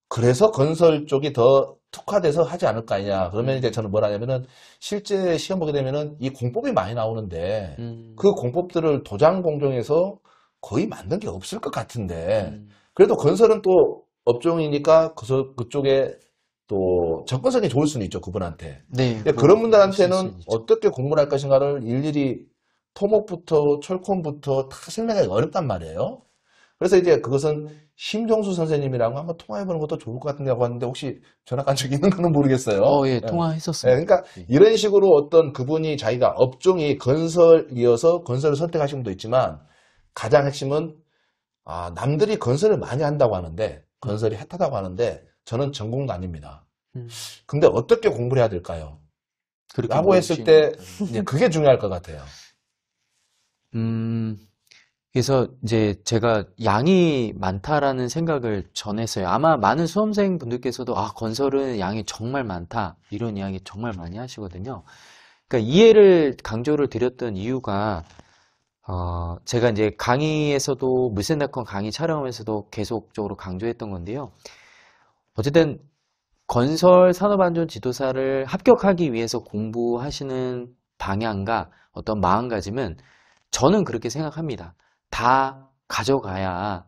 그래서 건설 쪽이 더 특화돼서 하지 않을까 하냐. 그러면 이제 저는 뭐라 하냐면은 실제 시험 보게 되면은 이 공법이 많이 나오는데 그 공법들을 도장 공정에서 거의 만든 게 없을 것 같은데 그래도 건설은 또 업종이니까 그쪽에 또 접근성이 좋을 수는 있죠, 그분한테. 네. 근데 뭐, 그런 그럴 분들한테는 수는 있죠. 어떻게 공부를 할 것인가를 일일이 토목부터 철콘부터 다 설명하기 어렵단 말이에요. 그래서 이제 그것은 심정수 선생님이랑 한번 통화해보는 것도 좋을 것 같은데 하고 하는데 혹시 전화 간 적 있는 건는 모르겠어요. 예, 예. 통화했었습니다. 그러니까 네. 이런 식으로 어떤 그분이 자기가 업종이 건설이어서 건설을 선택하신 분도 있지만 가장 핵심은 남들이 건설을 많이 한다고 하는데 건설이 핫하다고 하는데 저는 전공도 아닙니다. 근데 어떻게 공부를 해야 될까요? 그렇게 라고 했을 물어보시는 때 것 같아요. 이제 그게 중요할 것 같아요. 그래서 이제 제가 양이 많다라는 생각을 전했어요. 아마 많은 수험생 분들께서도 건설은 양이 정말 많다 이런 이야기 정말 많이 하시거든요. 그러니까 이해를 강조를 드렸던 이유가 제가 이제 강의에서도 물센닷컴 강의 촬영에서도 계속적으로 강조했던 건데요. 어쨌든 건설 산업안전 지도사를 합격하기 위해서 공부하시는 방향과 어떤 마음가짐은 저는 그렇게 생각합니다. 다 가져가야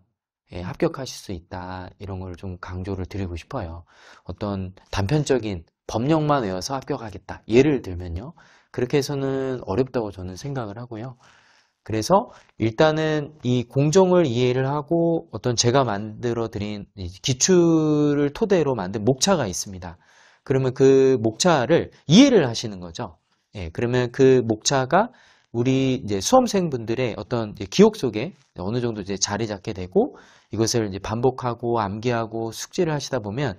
합격하실 수 있다. 이런 걸 좀 강조를 드리고 싶어요. 어떤 단편적인 법령만 외워서 합격하겠다. 예를 들면요. 그렇게 해서는 어렵다고 저는 생각을 하고요. 그래서 일단은 이 공정을 이해를 하고 어떤 제가 만들어 드린 기출을 토대로 만든 목차가 있습니다. 그러면 그 목차를 이해를 하시는 거죠. 그러면 그 목차가 우리 이제 수험생분들의 어떤 이제 기억 속에 어느 정도 이제 자리 잡게 되고 이것을 이제 반복하고 암기하고 숙지를 하시다 보면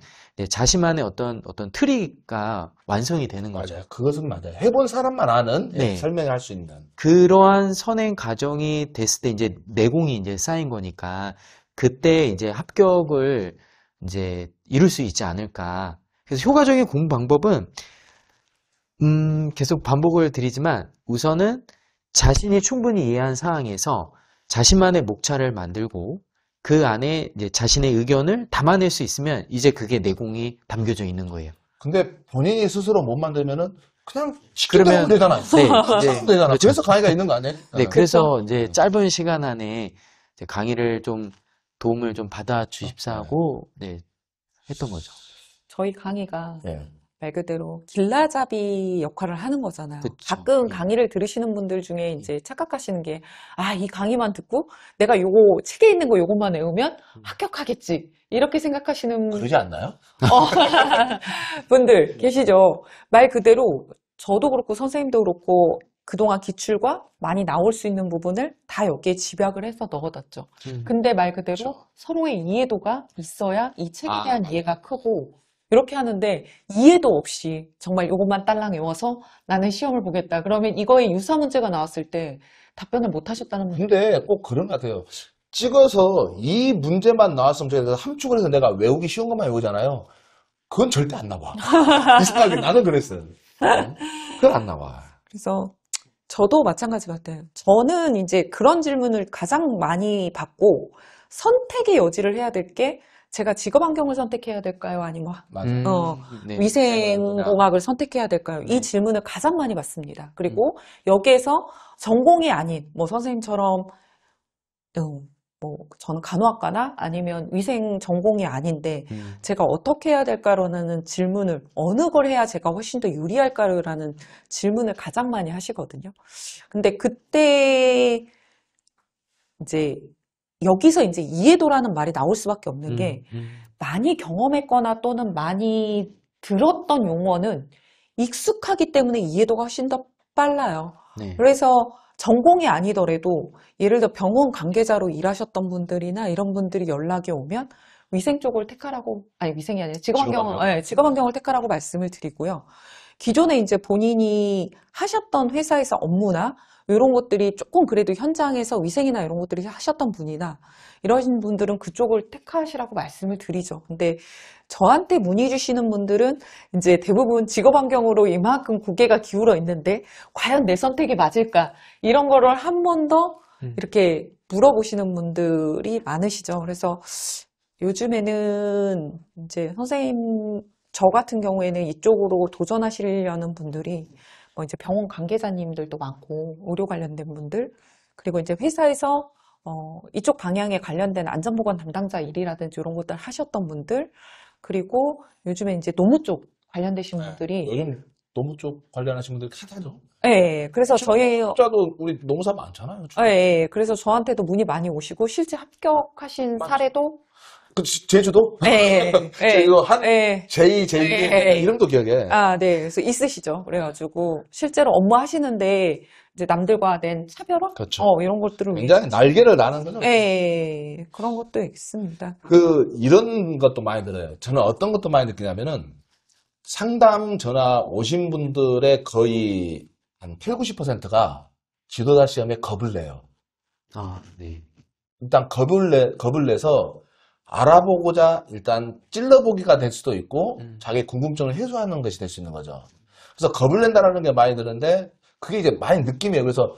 자신만의 어떤 트리가 완성이 되는 거죠. 맞아요. 그것은 맞아요. 해본 사람만 아는 네. 설명할 수 있는. 그러한 선행 과정이 됐을 때 이제 내공이 이제 쌓인 거니까 그때 이제 합격을 이제 이룰 수 있지 않을까. 그래서 효과적인 공부 방법은 계속 반복을 드리지만 우선은 자신이 충분히 이해한 사항에서 자신만의 목차를 만들고 그 안에 이제 자신의 의견을 담아낼 수 있으면 이제 그게 내공이 담겨져 있는 거예요. 근데 본인이 스스로 못 만들면은 그냥 그러면- 시키면 되잖아. 네, 시키면 되잖아. 그렇죠. 그래서 강의가 있는 거 아니에요? 네, 그래서 이제 짧은 시간 안에 이제 강의를 좀 도움을 좀 받아 주십사 하고 했던 거죠. 저희 강의가 예. 말 그대로 길라잡이 역할을 하는 거잖아요. 그쵸. 가끔 예. 강의를 들으시는 분들 중에 이제 착각하시는 게, 이 강의만 듣고 내가 요거 책에 있는 거 요것만 외우면 합격하겠지. 이렇게 생각하시는 그러지 않나요? 분들 계시죠. 말 그대로 저도 그렇고 선생님도 그렇고 그동안 기출과 많이 나올 수 있는 부분을 다 여기에 집약을 해서 넣어뒀죠. 근데 말 그대로 그렇죠. 서로의 이해도가 있어야 이 책에 대한 이해가 크고 이렇게 하는데 이해도 없이 정말 요것만 딸랑 외워서 나는 시험을 보겠다. 그러면 이거에 유사 문제가 나왔을 때 답변을 못 하셨다는 분. 근데 꼭 그런 것 같아요. 찍어서 이 문제만 나왔으면 좋겠어서 함축을 해서 내가 외우기 쉬운 것만 외우잖아요. 그건 절대 안 나와. 이상하게 나는 그랬어요. 그건 안 나와. 그래서 저도 마찬가지 같아요. 저는 이제 그런 질문을 가장 많이 받고 선택의 여지를 해야 될 게 제가 직업 환경을 선택해야 될까요? 아니면 맞아요. 네. 위생공학을 선택해야 될까요? 네. 이 질문을 가장 많이 받습니다. 그리고 여기에서 전공이 아닌 뭐 선생님처럼 뭐 저는 간호학과나 아니면 위생 전공이 아닌데 제가 어떻게 해야 될까라는 질문을 어느 걸 해야 제가 훨씬 더 유리할까라는 질문을 가장 많이 하시거든요. 근데 그때 이제 여기서 이제 이해도라는 말이 나올 수밖에 없는 게 많이 경험했거나 또는 많이 들었던 용어는 익숙하기 때문에 이해도가 훨씬 더 빨라요. 네. 그래서 전공이 아니더라도 예를 들어 병원 관계자로 일하셨던 분들이나 이런 분들이 연락이 오면 위생 쪽을 택하라고, 아니 위생이 아니라 직업환경을 택하라고 말씀을 드리고요. 기존에 이제 본인이 하셨던 회사에서 업무나 이런 것들이 조금 그래도 현장에서 위생이나 이런 것들이 하셨던 분이나 이러신 분들은 그쪽을 택하시라고 말씀을 드리죠. 근데 저한테 문의 주시는 분들은 이제 대부분 직업 환경으로 이만큼 고개가 기울어 있는데 과연 내 선택이 맞을까? 이런 거를 한 번 더 이렇게 물어보시는 분들이 많으시죠. 그래서 요즘에는 이제 선생님, 저 같은 경우에는 이쪽으로 도전하시려는 분들이 뭐 이제 병원 관계자님들도 많고, 의료 관련된 분들, 그리고 이제 회사에서 이쪽 방향에 관련된 안전보건 담당자 일이라든지 이런 것들 하셨던 분들, 그리고 요즘에 이제 노무 쪽 관련되신 분들이, 요즘 노무 쪽 관련하신 분들 핫하죠. 예, 그래서 저희, 진짜도 우리 노무사 많잖아요. 예, 그래서 저한테도 문의 많이 오시고, 실제 합격하신 맞죠. 사례도, 그 제주도? 예, 제주도 한 예. 제이 이름도 기억해. 아, 네. 그래서 있으시죠. 그래가지고, 실제로 업무하시는데, 이제 남들과 낸 차별화? 그렇죠. 이런 것들을 굉장히 날개를 나는 거죠. 예, 그런 것도 있습니다. 이런 것도 많이 들어요. 저는 어떤 것도 많이 느끼냐면은 상담 전화 오신 분들의 거의 한 8, 90%가 지도자 시험에 겁을 내요. 아, 네. 일단 겁을 내서 알아보고자 일단 찔러보기가 될 수도 있고 자기 궁금증을 해소하는 것이 될 수 있는 거죠. 그래서 겁을 낸다라는 게 많이 드는데 그게 이제 많이 느낌이에요. 그래서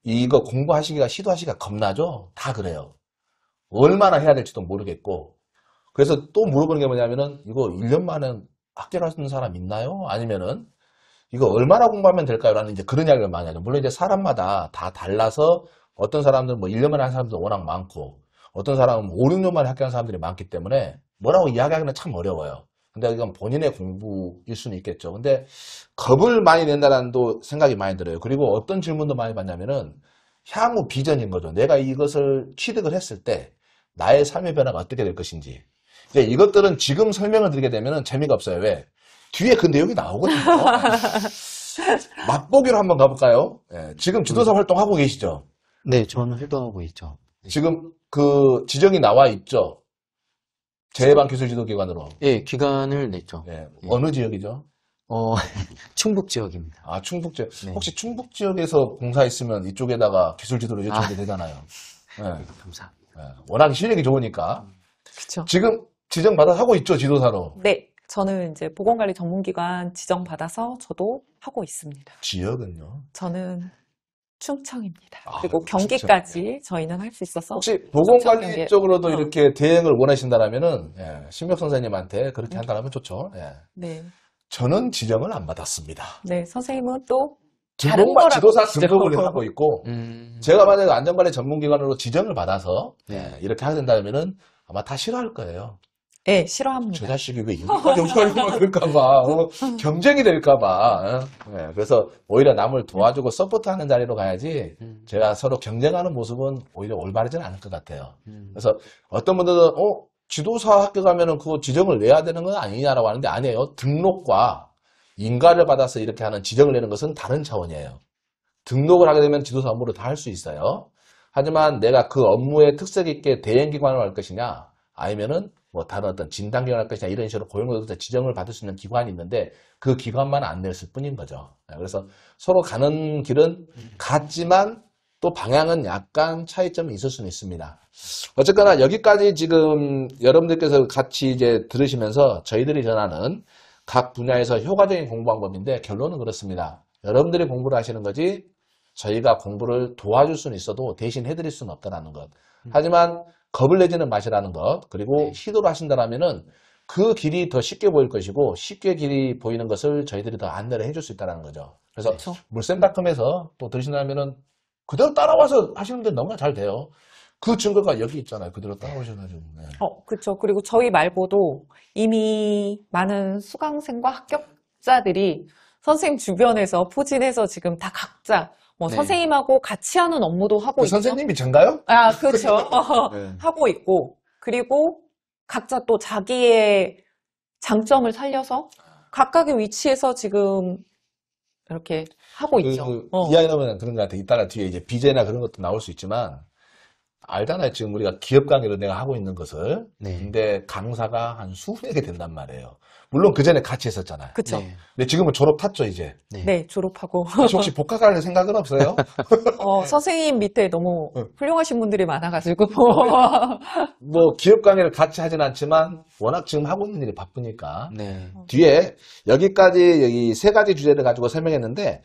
이거 공부하시기가 시도하시기가 겁나죠? 다 그래요. 얼마나 해야 될지도 모르겠고. 그래서 또 물어보는 게 뭐냐면은 이거 1년 만에 합격하는 사람 있나요? 아니면은 이거 얼마나 공부하면 될까요? 라는 이제 그런 이야기를 많이 하죠. 물론 이제 사람마다 다 달라서 어떤 사람들은 뭐 1년 만에 하는 사람도 워낙 많고 어떤 사람은 5, 6년 만에 합격하는 사람들이 많기 때문에 뭐라고 이야기하기는 참 어려워요. 근데 이건 본인의 공부일 수는 있겠죠. 근데 겁을 많이 낸다는 또 생각이 많이 들어요. 그리고 어떤 질문도 많이 받냐면은 향후 비전인 거죠. 내가 이것을 취득을 했을 때 나의 삶의 변화가 어떻게 될 것인지. 이제 이것들은 지금 설명을 드리게 되면은 재미가 없어요. 왜? 뒤에 그 내용이 나오거든요. 맛보기로 한번 가볼까요? 예, 지금 지도사 활동하고 계시죠? 네, 저는 활동하고 있죠. 지금 그 지정이 나와 있죠? 재해방기술지도기관으로. 예, 기간을 냈죠. 예, 어느 지역이죠? 충북 지역입니다. 아, 충북 지역. 네. 혹시 충북 지역에서 봉사했으면 이쪽에다가 기술지도를 요청이 되잖아요. 예, 감사합니다. 예, 워낙 실력이 좋으니까. 그렇죠. 지금 지정받아 하고 있죠, 지도사로. 네. 저는 이제 보건관리 전문기관 지정받아서 저도 하고 있습니다. 지역은요? 저는 충청입니다. 아, 그리고 충청. 경기까지 저희는 할 수 있어서. 혹시 보건관리 경계. 쪽으로도 이렇게 대행을 원하신다라면은, 예, 신명 선생님한테 그렇게 한다면 좋죠. 예. 네. 저는 지정을 안 받았습니다. 네. 선생님은 또 다른 등록만 거라고 지도사 하시죠. 등록을 하고 있고, 제가 만약에 안전관리 전문기관으로 지정을 받아서, 예, 이렇게 하게 된다면은 아마 다 싫어할 거예요. 네, 싫어합니다. 저 자식이 왜 이렇게 경찰이만 그럴까봐, 경쟁이 될까봐. 예, 그래서 오히려 남을 도와주고 서포트하는 자리로 가야지 제가 서로 경쟁하는 모습은 오히려 올바르지는 않을 것 같아요. 그래서 어떤 분들은 지도사 학교 가면은 그거 지정을 내야 되는 건 아니냐라고 하는데 아니에요. 등록과 인가를 받아서 이렇게 하는 지정을 내는 것은 다른 차원이에요. 등록을 하게 되면 지도사 업무를 다 할 수 있어요. 하지만 내가 그 업무에 특색 있게 대행기관을 할 것이냐 아니면은 뭐 다른 어떤 진단기관을 할 것이냐 이런 식으로 고용노동자 지정을 받을 수 있는 기관이 있는데 그 기관만 안 냈을 뿐인 거죠. 그래서 서로 가는 길은 같지만 또 방향은 약간 차이점이 있을 수는 있습니다. 어쨌거나 여기까지 지금 여러분들께서 같이 이제 들으시면서 저희들이 전하는 각 분야에서 효과적인 공부 방법인데 결론은 그렇습니다. 여러분들이 공부를 하시는 거지 저희가 공부를 도와줄 수는 있어도 대신 해드릴 수는 없다는 것. 하지만 겁을 내지는 마시라는 것, 그리고 시도를 하신다면은 그 길이 더 쉽게 보일 것이고 쉽게 길이 보이는 것을 저희들이 더 안내를 해줄 수 있다는 거죠. 그래서 그렇죠. 물샘닷컴에서 또 들으신다면은 그대로 따라와서 하시는 게 너무나 잘 돼요. 그 증거가 여기 있잖아요. 그대로 따라오셔가지고. 네. 그렇죠. 그리고 저희 말고도 이미 많은 수강생과 합격자들이 선생님 주변에서 포진해서 지금 다 각자 뭐 네. 선생님하고 같이 하는 업무도 하고 그 있죠. 선생님이 전가요? 아, 그렇죠. 네. 하고 있고, 그리고 각자 또 자기의 장점을 살려서 각각의 위치에서 지금 이렇게 하고 있죠. 이야기하면 그런 것 같아요. 이따가 뒤에 이제 비제나 그런 것도 나올 수 있지만 알잖아요. 지금 우리가 기업 강의로 내가 하고 있는 것을. 네. 근데 강사가 한 20개 된단 말이에요. 물론 그 전에 같이 했었잖아요. 그쵸? 네. 근데 지금은 졸업 탔죠, 이제. 네. 네, 졸업하고. 혹시 복학할 생각은 없어요? 선생님 밑에 너무 훌륭하신 분들이 많아가지고. 뭐 기업 강의를 같이 하진 않지만 워낙 지금 하고 있는 일이 바쁘니까 네. 뒤에 여기까지 여기 세 가지 주제를 가지고 설명했는데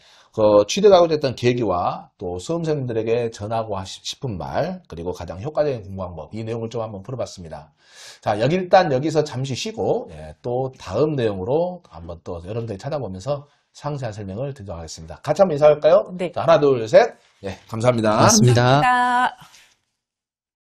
취득하고자 했던 계기와 또 수험생들에게 전하고 싶은 말 그리고 가장 효과적인 공부 방법 이 내용을 좀 한번 풀어봤습니다. 자, 일단 여기서 잠시 쉬고 또 다음 내용으로 한번 또 여러분들이 찾아보면서 상세한 설명을 드리도록 하겠습니다. 같이 한번 인사할까요? 네. 자, 하나 둘 셋. 감사합니다. 맞습니다. 감사합니다.